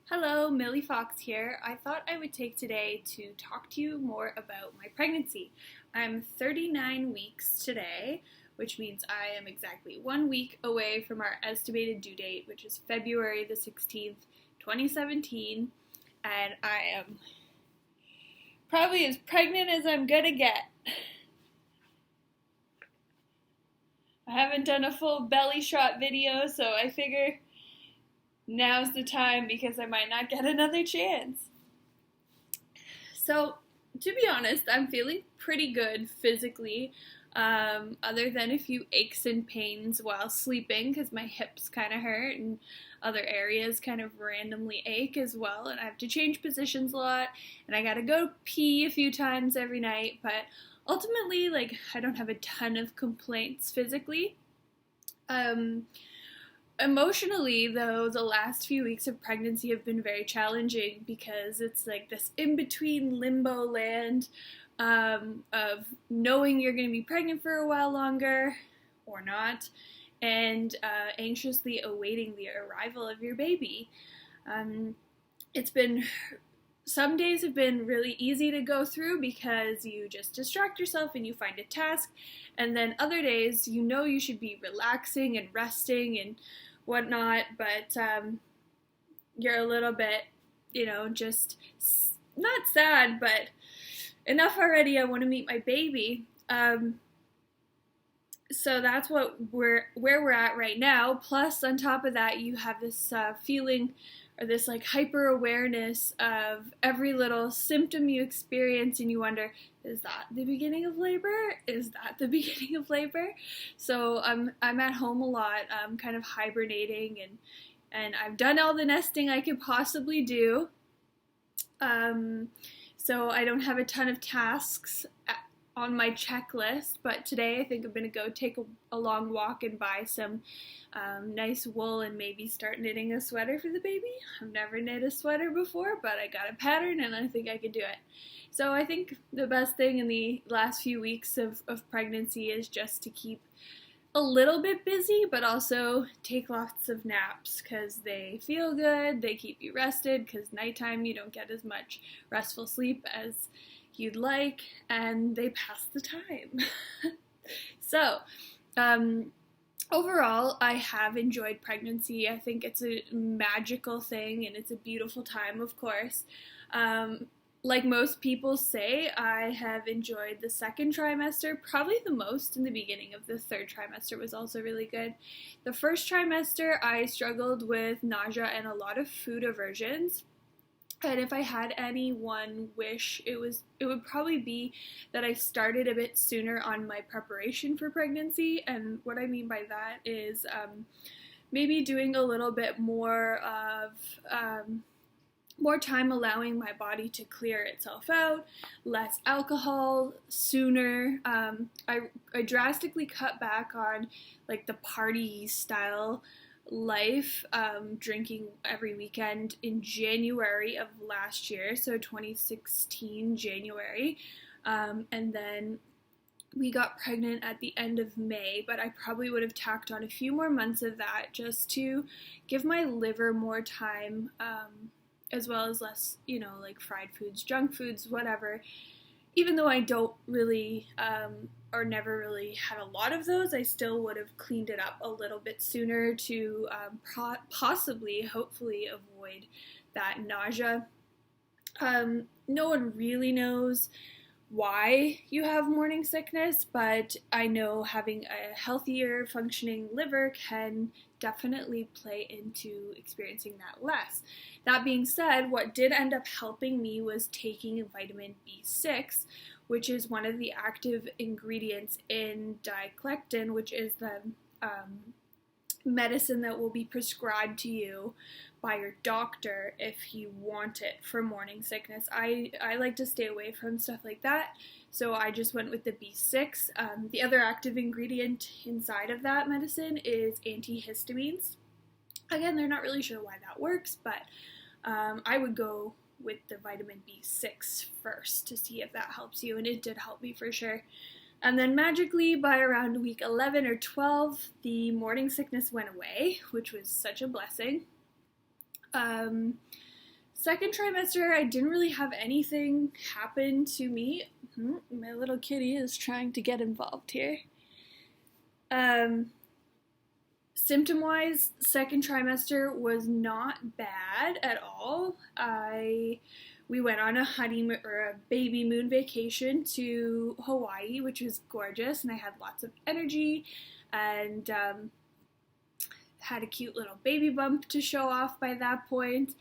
Hello, Millie Fox here. I thought I would take today to talk to you more about my pregnancy. I'm 39 weeks today, which means I am exactly 1 week away from our estimated due date, which is February the 16th, 2017, and I am probably as pregnant as I'm gonna get. I haven't done a full belly shot video, so I figure now's the time because I might not get another chance. So, to be honest, I'm feeling pretty good physically, other than a few aches and pains while sleeping because my hips kind of hurt and other areas kind of randomly ache as well, and I have to change positions a lot, and I gotta go pee a few times every night, but ultimately, I don't have a ton of complaints physically. Emotionally, though, the last few weeks of pregnancy have been very challenging because it's like this in-between limbo land of knowing you're going to be pregnant for a while longer or not, and anxiously awaiting the arrival of your baby. It's been Some days have been really easy to go through because you just distract yourself and you find a task, and then other days you know you should be relaxing and resting and whatnot, but you're a little bit, just not sad, but enough already. I want to meet my baby. So that's where we're at right now. Plus, on top of that, you have this feeling or this hyper awareness of every little symptom you experience, and you wonder, is that the beginning of labor? Is that the beginning of labor? So I'm at home a lot. I'm kind of hibernating, and I've done all the nesting I could possibly do. So I don't have a ton of tasks on my checklist, but today I think I'm going to go take a long walk and buy some nice wool and maybe start knitting a sweater for the baby. I've never knit a sweater before, but I got a pattern and I think I can do it. So I think the best thing in the last few weeks of pregnancy is just to keep a little bit busy, but also take lots of naps because they feel good, they keep you rested, because nighttime you don't get as much restful sleep as you'd like, and they pass the time. So, overall, I have enjoyed pregnancy. I think it's a magical thing, and it's a beautiful time, of course. Like most people say, I have enjoyed the second trimester probably the most. In the beginning of the third trimester was also really good. The first trimester, I struggled with nausea and a lot of food aversions. And if I had any one wish, it would probably be that I started a bit sooner on my preparation for pregnancy. And what I mean by that is maybe doing a little bit more of more time allowing my body to clear itself out, less alcohol sooner. I drastically cut back on the party style life, drinking every weekend in January of last year, so 2016 January, and then we got pregnant at the end of May, but I probably would have tacked on a few more months of that just to give my liver more time, as well as less, fried foods, junk foods, whatever. Even though I don't really, or never really had a lot of those, I still would have cleaned it up a little bit sooner to possibly, hopefully, avoid that nausea. No one really knows why you have morning sickness, but I know having a healthier functioning liver can definitely play into experiencing that less. That being said, what did end up helping me was taking vitamin B6, which is one of the active ingredients in Digestion, which is the medicine that will be prescribed to you by your doctor if you want it for morning sickness. I like to stay away from stuff like that, so I just went with the B6. The other active ingredient inside of that medicine is antihistamines. Again, they're not really sure why that works, but I would go with the vitamin B6 first to see if that helps you, and it did help me for sure. And then magically, by around week 11 or 12, the morning sickness went away, which was such a blessing. second trimester, I didn't really have anything happen to me. My little kitty is trying to get involved here. Symptom-wise, second trimester was not bad at all. We went on a baby moon vacation to Hawaii, which was gorgeous, and I had lots of energy and had a cute little baby bump to show off by that point.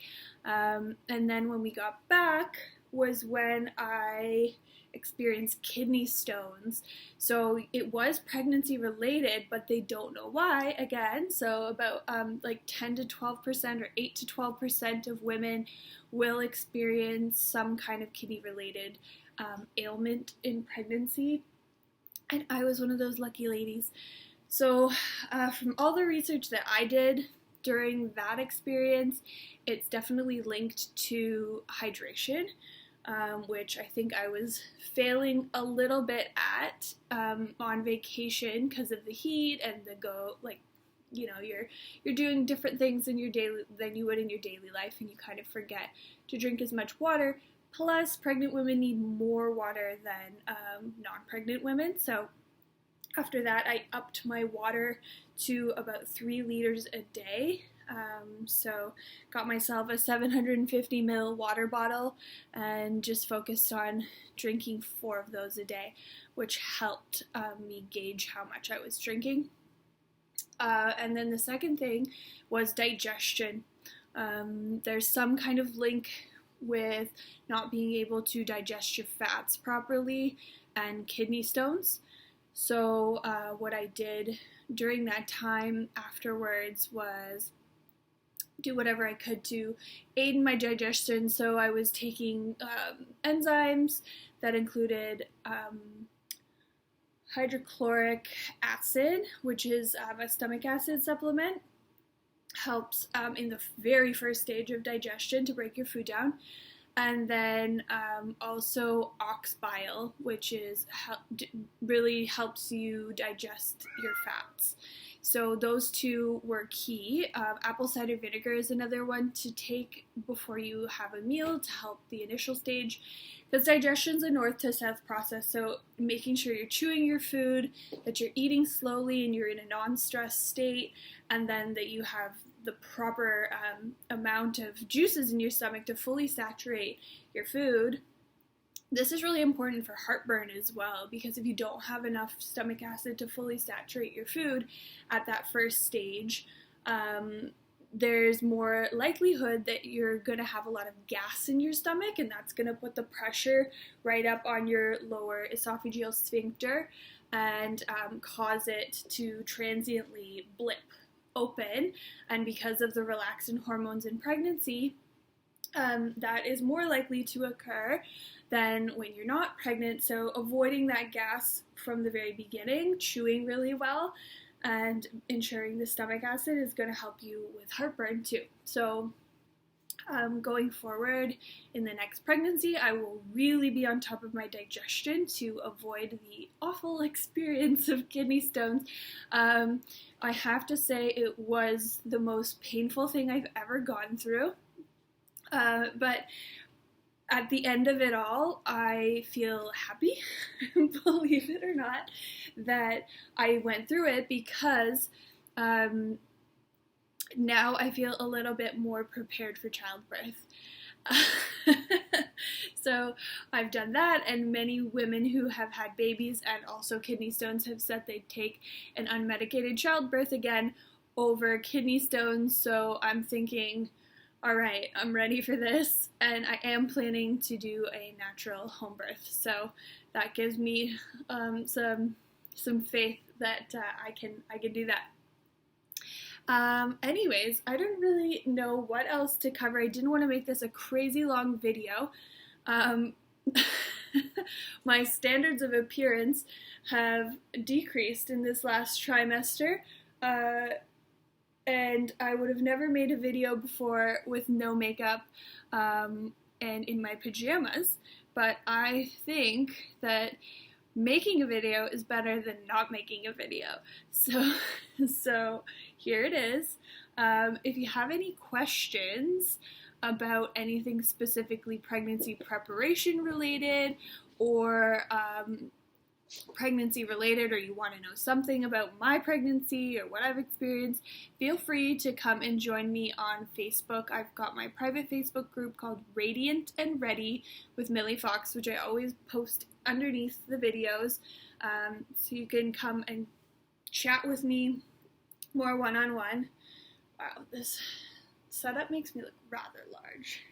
And then when we got back was when I experienced kidney stones. So it was pregnancy related, but they don't know why again. So about like 10 to 12% or 8 to 12% of women will experience some kind of kidney related ailment in pregnancy. And I was one of those lucky ladies. So from all the research that I did during that experience, it's definitely linked to hydration. Which I think I was failing a little bit at on vacation because of the heat and you're doing different things than you would in your daily life, and you kind of forget to drink as much water. Plus, pregnant women need more water than non-pregnant women. So after that, I upped my water to about 3 liters a day. So got myself a 750 ml water bottle and just focused on drinking 4 of those a day, which helped me gauge how much I was drinking. And then the second thing was digestion. There's some kind of link with not being able to digest your fats properly and kidney stones. So what I did during that time afterwards was do whatever I could to aid in my digestion. So I was taking enzymes that included hydrochloric acid, which is a stomach acid supplement. Helps in the very first stage of digestion to break your food down. And then also ox bile, which is really helps you digest your fats. So those 2 were key. Apple cider vinegar is another one to take before you have a meal to help the initial stage, because digestion is a north to south process. So making sure you're chewing your food, that you're eating slowly and you're in a non-stress state, and then that you have the proper amount of juices in your stomach to fully saturate your food. This is really important for heartburn as well, because if you don't have enough stomach acid to fully saturate your food at that first stage, there's more likelihood that you're going to have a lot of gas in your stomach, and that's going to put the pressure right up on your lower esophageal sphincter and cause it to transiently blip open. And because of the relaxin hormones in pregnancy, that is more likely to occur than when you're not pregnant. So avoiding that gas from the very beginning, chewing really well, and ensuring the stomach acid is going to help you with heartburn too. So going forward in the next pregnancy, I will really be on top of my digestion to avoid the awful experience of kidney stones. I have to say it was the most painful thing I've ever gone through. But at the end of it all, I feel happy, believe it or not, that I went through it, because now I feel a little bit more prepared for childbirth. So I've done that, and many women who have had babies and also kidney stones have said they'd take an unmedicated childbirth again over kidney stones. So I'm thinking, all right, I'm ready for this, and I am planning to do a natural home birth. So that gives me some faith that I can do that. Anyways, I don't really know what else to cover. I didn't want to make this a crazy long video. My standards of appearance have decreased in this last trimester, and I would have never made a video before with no makeup and in my pajamas, but I think that making a video is better than not making a video. So here it is. If you have any questions, about anything specifically pregnancy preparation related, or pregnancy related, or you want to know something about my pregnancy or what I've experienced, feel free to come and join me on Facebook. I've got my private Facebook group called Radiant and Ready with Milli Fox, which I always post underneath the videos, so you can come and chat with me more one-on-one. Wow, this setup makes me look rather large.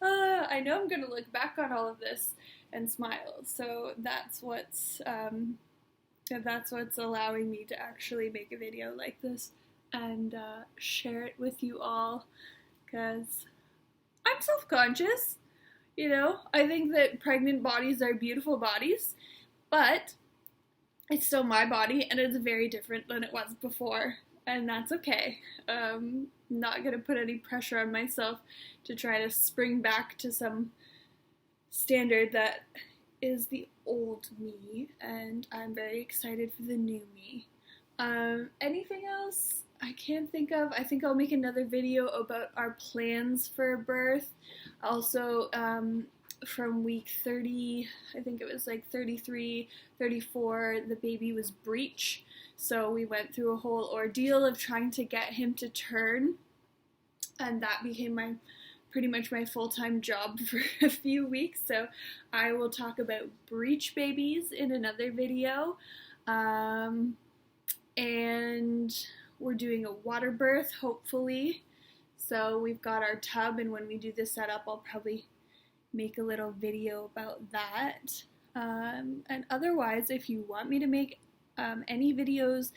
I know I'm going to look back on all of this and smile, so that's what's allowing me to actually make a video like this and share it with you all, because I'm self-conscious, you know. I think that pregnant bodies are beautiful bodies, but it's still my body, and it's very different than it was before, and that's okay. Not going to put any pressure on myself to try to spring back to some standard that is the old me, and I'm very excited for the new me. Anything else I can't think of? I think I'll make another video about our plans for birth. Also, from week 30, I think it was like 33, 34, the baby was breech. So we went through a whole ordeal of trying to get him to turn, and that became pretty much my full-time job for a few weeks. So I will talk about breech babies in another video. And we're doing a water birth, hopefully. So we've got our tub, and when we do the setup, I'll probably make a little video about that. And otherwise, if you want me to make any videos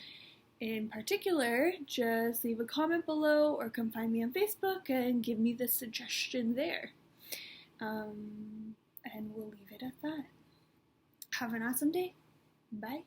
in particular, just leave a comment below or come find me on Facebook and give me the suggestion there. And we'll leave it at that. Have an awesome day. Bye.